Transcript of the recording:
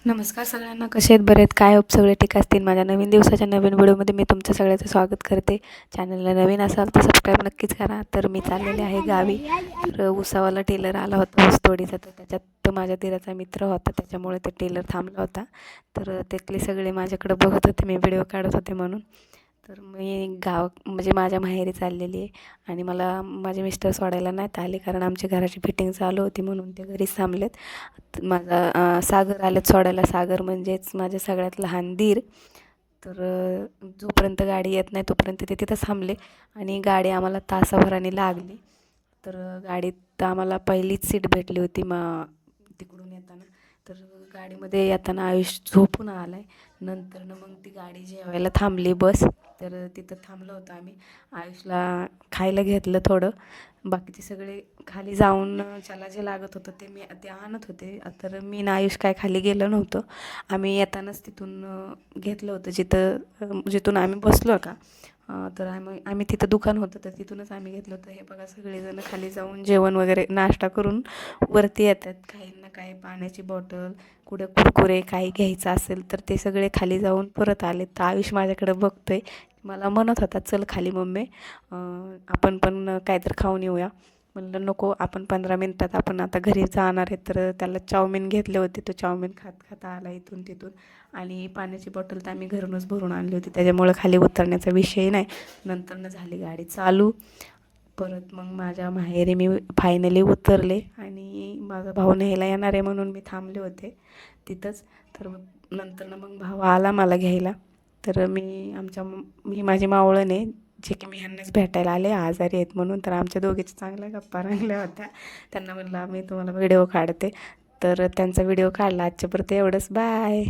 नमस्कार सगळ्यांना, कसे आहेत? बरे आहेत? काय होप सगळे ठीक असतील. माझ्या नवीन दिवसाच्या नवीन व्हिडिओमध्ये मी तुमचं सगळ्याचं स्वागत करते. चॅनलला नवीन असाल तर सबस्क्राईब नक्कीच करा. तर मी चाललेले आहे गावी. तर उसावाला टेलर आला होता ऊस तोडीचा, तर त्याच्यात तो माझ्या दिराचा मित्र होता, त्याच्यामुळे ते टेलर थांबला होता. तर त्यातले सगळे माझ्याकडे बघत होते, मी व्हिडिओ काढत होते म्हणून. तर मी म्हणजे माझ्या माहेरी चाललेली आहे आणि मला माझे मिस्टर सोडायला नाहीत आले, कारण आमच्या घराची फिटिंग चालू होती म्हणून ते घरीच थांबलेत. माझा सागर आलेत सोडायला. सागर म्हणजेच माझ्या सगळ्यात लहान दीर. तर जोपर्यंत गाडी येत नाही तोपर्यंत ते तिथंच थांबले आणि गाडी आम्हाला तासाभराने लागली. तर गाडीत आम्हाला पहिलीच सीट भेटली होती तिकडून येताना. तर गाडीमध्ये येताना आयुष झोपून आला आहे. नंतरनं मग ती गाडी जेवायला थांबली बस. तर तिथं थांबलो होतो आम्ही. आयुषला खायला घेतलं थोडं. बाकीचे सगळे खाली जाऊन ज्याला जे लागत होतं ते आणत होते. तर मी ना आयुष काय खाली गेलं नव्हतं. आम्ही येतानाच तिथून घेतलं होतं जिथून आम्ही बसलो का. तर आम्ही तिथं दुकान होतं, तर तिथूनच आम्ही घेतलं होतं. हे बघा, सगळेजण खाली जाऊन जेवण वगैरे नाश्ता करून वरती येतात. काहींना काय पाण्याची बॉटल, कुठं कुरकुरे काही घ्यायचं असेल तर ते सगळे खाली जाऊन परत आले. तर आयुष माझ्याकडं बघतोय, मला म्हणत होता चल खाली मम्मी, आपण पण काहीतरी खाऊन येऊया. म्हणलं नको, आपण 15 मिनटात आपण आता घरी जाणार आहे. तर त्याला चाऊमिन घेतले होते. तो चाऊमिन खात खाता आला इथून तिथून. आणि पाण्याची बॉटल तर आम्ही घरूनच भरून आणली होती, त्याच्यामुळं खाली उतरण्याचा विषय नाही. नंतरनं झाली गाडी चालू. परत मग माझ्या माहेरी मी फायनली उतरले आणि माझा भाऊ न्यायला येणार आहे म्हणून मी थांबले होते तिथंच. तर नंतरनं मग भाऊ आला मला घ्यायला. तर मी माझी मावळण आहे, जे की मी ह्यांनाच भेटायला आले, आजारी आहेत म्हणून. तर आमच्या दोघीच्या चांगल्या गप्पा रंगल्या होत्या. त्यांना म्हणलं मी तुम्हाला व्हिडिओ काढते. तर त्यांचा व्हिडिओ काढला. आजच्यापुरतं एवढंच. बाय.